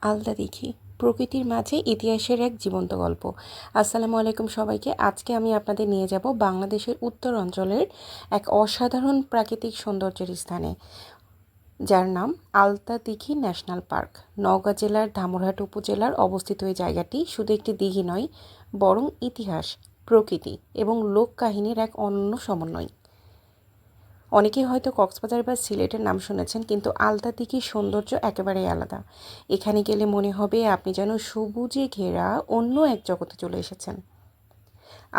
আলতা দিঘি প্রকৃতির মাঝে ইতিহাসের এক জীবন্ত গল্প। আসসালামু আলাইকুম সবাইকে। আজকে আমি আপনাদের নিয়ে যাব বাংলাদেশের উত্তর অঞ্চলের এক অসাধারণ প্রাকৃতিক সৌন্দর্যের স্থানে, যার নাম আলতা দিঘি ন্যাশনাল পার্ক। নওগাঁ জেলার ধামরাহাট উপজেলার অবস্থিত এই জায়গাটি শুধু একটি দিঘি নয়, বরং ইতিহাস, প্রকৃতি এবং লোককাহিনীর এক অনন্য সমন্বয়। অনেকেই হয়তো কক্সবাজার বা সিলেটের নাম শুনেছেন, কিন্তু আলতা দিঘির সৌন্দর্য একেবারেই আলাদা। এখানে গেলে মনে হবে আপনি যেন সবুজে ঘেরা অন্য এক জগতে চলে এসেছেন।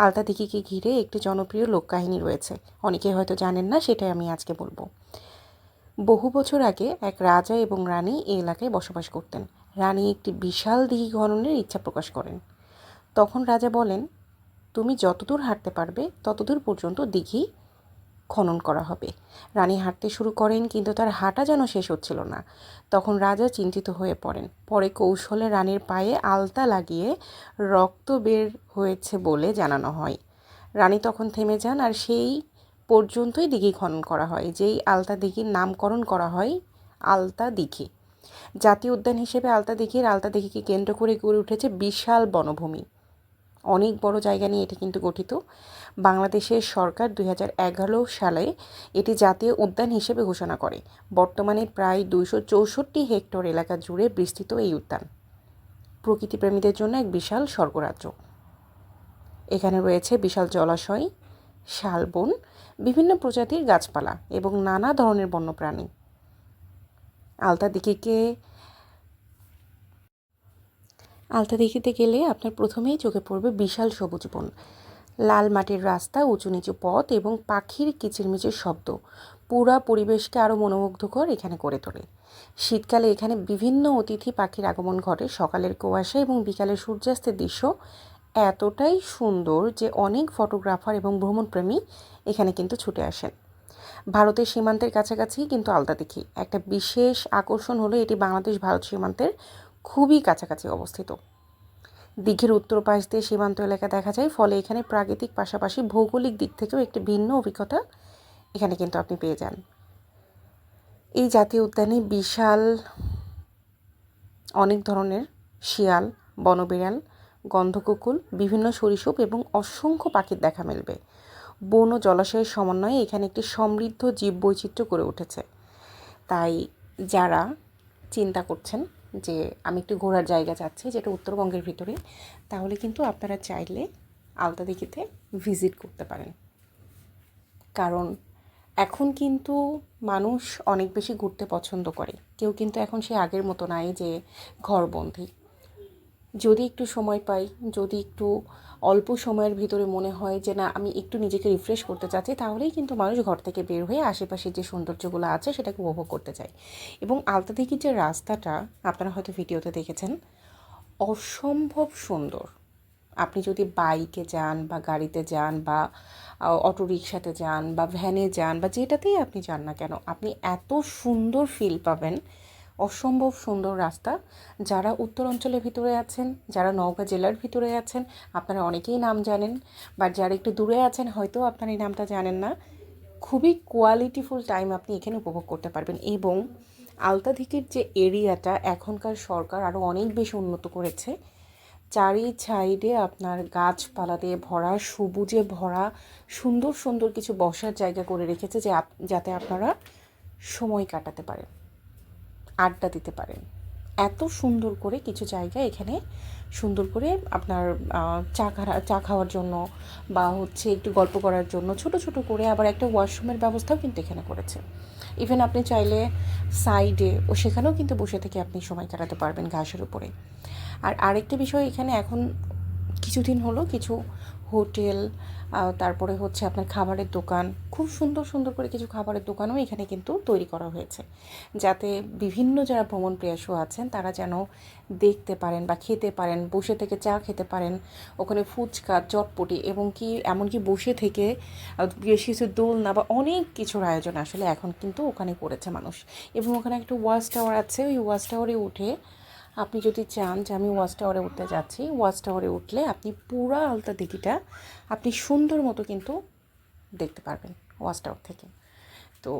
আলতা দিঘিকে ঘিরে একটি জনপ্রিয় লোককাহিনী রয়েছে, অনেকেই হয়তো জানেন না, সেটাই আমি আজকে বলবো। বহু বছর আগে এক রাজা এবং রানী এই এলাকায় বসবাস করতেন। রানী একটি বিশাল দিঘি খননের ইচ্ছা প্রকাশ করেন। তখন রাজা বলেন, তুমি যতদূর হাঁটতে পারবে ততদূর পর্যন্ত দিঘি খনন করা হবে। রানী হাঁটতে শুরু করেন, কিন্তু তার হাঁটা যেন শেষ হচ্ছিল না। তখন রাজা চিন্তিত হয়ে পড়েন। পরে কৌশলে রানীর পায়ে আলতা লাগিয়ে রক্ত বের হয়েছে বলে জানানো হয়। রানী তখন থেমে যান, আর সেই পর্যন্তই দিঘি খনন করা হয়, যেই আলতা দিঘির নামকরণ করা হয় আলতা দিঘি। জাতীয় উদ্যান হিসেবে আলতা দিঘিকে কেন্দ্র করে গড়ে উঠেছে বিশাল বনভূমি। অনেক বড় জায়গা নিয়ে এটি কিন্তু গঠিত। বাংলাদেশের সরকার 2011 সালে এটি জাতীয় উদ্যান হিসেবে ঘোষণা করে। বর্তমানে প্রায় 264 হেক্টর এলাকা জুড়ে বিস্তৃত এই উদ্যান প্রকৃতিপ্রেমীদের জন্য এক বিশাল স্বর্গরাজ্য। এখানে রয়েছে বিশাল জলাশয়, শালবন, বিভিন্ন প্রজাতির গাছপালা এবং নানা ধরনের বন্যপ্রাণী। আলতা দিঘিতে গেলে আপনার প্রথমেই চোখে পড়বে বিশাল সবুজ বন, লাল মাটির রাস্তা, উঁচু নিচু পথ এবং পাখির কিচিরমিচির শব্দ পুরা পরিবেশকে আরও মনোমুগ্ধকর এখানে করে তোলে। শীতকালে এখানে বিভিন্ন অতিথি পাখির আগমন ঘটে। সকালের কুয়াশা এবং বিকালের সূর্যাস্তের দৃশ্য এতটাই সুন্দর যে অনেক ফটোগ্রাফার এবং ভ্রমণপ্রেমী এখানে কিন্তু ছুটে আসেন। ভারতের সীমান্তের কাছাকাছি কিন্তু আলতা দিঘি। একটা বিশেষ আকর্ষণ হলো এটি বাংলাদেশ ভারত সীমান্তের খুবই কাছাকাছি অবস্থিত। দিঘির উত্তর পাশ দিয়ে সীমান্ত এলাকা দেখা যায়, ফলে এখানে প্রাকৃতিক পাশাপাশি ভৌগোলিক দিক থেকেও একটি ভিন্ন অভিজ্ঞতা এখানে কিন্তু আপনি পেয়ে যান। এই জাতীয় উদ্যানে বিশাল অনেক ধরনের শিয়াল, বনবিড়াল, গন্ধকুকুল, বিভিন্ন সরীসৃপ এবং অসংখ্য পাখির দেখা মিলবে। বন ও জলাশয়ের সমন্বয়ে এখানে একটি সমৃদ্ধ জীববৈচিত্র্য গড়ে উঠেছে। তাই যারা চিন্তা করছেন যে আমি একটু ঘোরার জায়গা চাচ্ছি যেটা উত্তরবঙ্গের ভিতরে, তাহলে কিন্তু আপনারা চাইলে আলতা দিঘিতে ভিজিট করতে পারেন। কারণ এখন কিন্তু মানুষ অনেক বেশি ঘুরতে পছন্দ করে। কেউ কিন্তু এখন সে আগের মতো নাই যে ঘরবন্দি। যদি একটু সময় পাই, যদি একটু অল্প সময়ের ভিতরে মনে হয় যে না আমি একটু নিজেকে রিফ্রেশ করতে চাচ্ছি, তাহলেই কিন্তু মানুষ ঘর থেকে বের হয়ে আশেপাশের যে সৌন্দর্যগুলো আছে সেটাকে উপভোগ করতে চায়। এবং আলতা দিঘির যে রাস্তাটা আপনারা হয়তো ভিডিওতে দেখেছেন, অসম্ভব সুন্দর। আপনি যদি বাইকে যান বা গাড়িতে যান বা অটো রিকশাতে যান বা ভ্যানে যান বা যেটাতেই আপনি যান না কেন, আপনি এত সুন্দর ফিল পাবেন। অসম্ভব সুন্দর রাস্তা। যারা উত্তর অঞ্চলের ভিতরে আছেন, যারা নওগাঁ জেলার ভিতরে আছেন, আপনারা অনেকেই নাম জানেন, বাট যারা একটু দূরে আছেন হয়তো আপনার এই নামটা জানেন না। খুবই কোয়ালিটিফুল টাইম আপনি এখানে উপভোগ করতে পারবেন। এবং আলতা দিঘির যে এরিয়াটা এখনকার সরকার আরও অনেক বেশি উন্নত করেছে। চারি সাইডে আপনার গাছপালা দিয়ে ভরা, সবুজে ভরা, সুন্দর সুন্দর কিছু বসার জায়গা করে রেখেছে যাতে আপনারা সময় কাটাতে পারেন, আড্ডা দিতে পারেন। এত সুন্দর করে কিছু জায়গা এখানে সুন্দর করে আপনার চা খাওয়ার জন্য বা হচ্ছে একটু গল্প করার জন্য ছোট ছোট করে আবার একটা ওয়াশরুমের ব্যবস্থাও কিন্তু এখানে করেছে। ইভেন আপনি চাইলে সাইডে ও সেখানেও কিন্তু বসে থেকে আপনি সময় কাটাতে পারবেন ঘাসের উপরে। আর আরেকটা বিষয়, এখানে এখন কিছুদিন হলো কিছু হোটেল, তারপরে হচ্ছে আপনার খাবারের দোকান, খুব সুন্দর সুন্দর করে কিছু খাবারের দোকানও এখানে কিন্তু তৈরি করা হয়েছে, যাতে বিভিন্ন যারা ভ্রমণ প্রিয়াসু আছেন তারা যেন দেখতে পারেন বা খেতে পারেন, বসে থেকে চা খেতে পারেন। ওখানে ফুচকা, চটপটি এবং কি এমনকি বসে থেকে বেশ কিছু দোলনা বা অনেক কিছুর আয়োজন আসলে এখন কিন্তু ওখানে করেছে মানুষ। এবং ওখানে একটা ওয়াচ টাওয়ার আছে, ওই ওয়াচ টাওয়ারে উঠে আপনি যদি চান যে আমি ওয়াচ টাওয়ারে উঠতে যাচ্ছি, ওয়াচ টাওয়ারে উঠলে আপনি পুরা আলতা দিঘিটা আপনি সুন্দর মতো কিন্তু দেখতে পারবেন ওয়াচ টাওয়ার থেকে। তো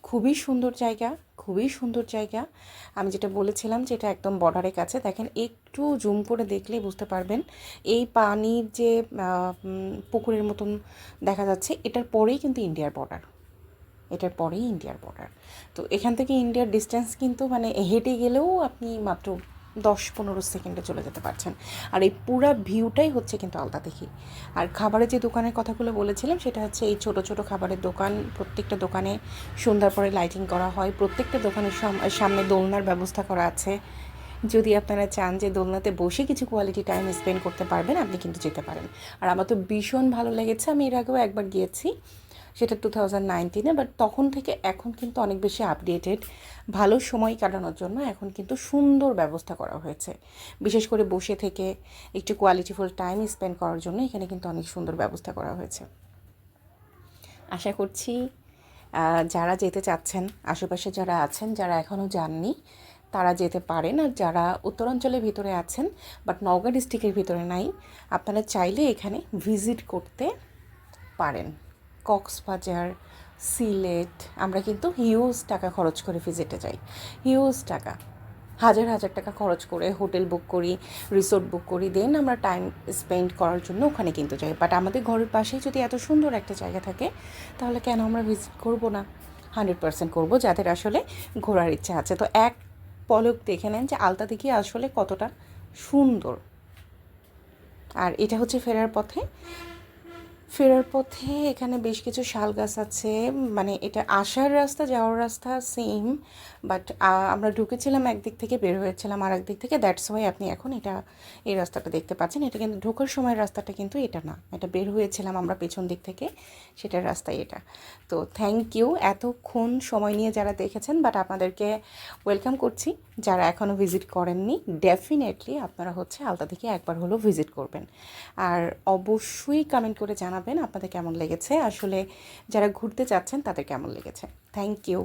খুবই সুন্দর জায়গা, খুবই সুন্দর জায়গা। আমি যেটা বলেছিলাম যে এটা একদম বর্ডারের কাছে। দেখেন একটু জুম করে দেখলেই বুঝতে পারবেন এই পানির যে পুকুরের মতন দেখা যাচ্ছে, এটার পরেই কিন্তু ইন্ডিয়ার বর্ডার, এটার পরেই ইন্ডিয়ার বর্ডার। তো এখান থেকে ইন্ডিয়ার ডিস্টেন্স কিন্তু মানে হেঁটে গেলেও আপনি মাত্র 10-15 সেকেন্ডে চলে যেতে পারছেন। আর এই পুরা ভিউটাই হচ্ছে কিন্তু আলতাদিঘি। আর খাবারের যে দোকানের কথাগুলো বলেছিলাম সেটা হচ্ছে এই ছোট ছোট খাবারের দোকান। প্রত্যেকটা দোকানে সন্ধ্যার পরে লাইটিং করা হয়, প্রত্যেকটা দোকানের সামনে দোলনার ব্যবস্থা করা আছে। যদি আপনারা চান যে দোলনাতে বসে কিছু কোয়ালিটি টাইম স্পেন্ড করতে পারবেন, আপনি কিন্তু যেতে পারেন। আর আমার তো ভীষণ ভালো লেগেছে, আমি এর আগেও একবার গিয়েছি, সেটা 2019-এ। বাট তখন থেকে এখন কিন্তু অনেক বেশি আপডেটেড। ভালো সময় কাটানোর জন্য এখন কিন্তু সুন্দর ব্যবস্থা করা হয়েছে। বিশেষ করে বসে থেকে একটু কোয়ালিটিফুল টাইম স্পেন্ড করার জন্য এখানে কিন্তু অনেক সুন্দর ব্যবস্থা করা হয়েছে। আশা করছি যারা যেতে চাচ্ছেন, আশেপাশে যারা আছেন, যারা এখনও যাননি, তারা যেতে পারেন। আর যারা উত্তরাঞ্চলের ভিতরে আছেন বাট নওগাঁ ডিস্ট্রিক্টের ভিতরে নাই, আপনারা চাইলে এখানে ভিজিট করতে পারেন। কক্সবাজার, সিলেট, আমরা কিন্তু হিউজ টাকা খরচ করে ভিজিটে যাই, হিউজ টাকা, হাজার হাজার টাকা খরচ করে হোটেল বুক করি, রিসোর্ট বুক করি, দেন আমরা টাইম স্পেন্ড করার জন্য ওখানে কিন্তু যাই। বাট আমাদের ঘরের পাশেই যদি এত সুন্দর একটা জায়গা থাকে, তাহলে কেন আমরা ভিজিট করব না? 100% করব, যাদের আসলে ঘোরার ইচ্ছা আছে। তো এক পলক দেখে নেন যে আলতাদিঘি আসলে কতটা সুন্দর। আর এটা হচ্ছে ফেরার পথে এখানে বেশ কিছু শাল গাছ আছে। মানে এটা আসার রাস্তা, যাওয়ার রাস্তা সেম, বাট আমরা ঢুকেছিলাম একদিক থেকে, বের হয়েছিলাম আর একদিক থেকে। দ্যাটস ওয়াই আপনি এখন এই রাস্তাটা দেখতে পাচ্ছেন। এটা কিন্তু ঢোকার সময় রাস্তাটা কিন্তু এটা না, এটা বের হয়েছিলাম আমরা পেছন দিক থেকে, সেটার রাস্তাই এটা। তো থ্যাংক ইউ এতক্ষণ সময় নিয়ে যারা দেখেছেন। বাট আপনাদেরকে ওয়েলকাম করছি, যারা এখনও ভিজিট করেননি, ডেফিনেটলি আপনারা হচ্ছে আলতাদিঘি একবার হলেও ভিজিট করবেন। আর অবশ্যই কমেন্ট করে জানাবেন আপনাদের কেমন লেগেছে, আসলে যারা ঘুরতে চাচ্ছেন তাদের কেমন লেগেছে। Thank you.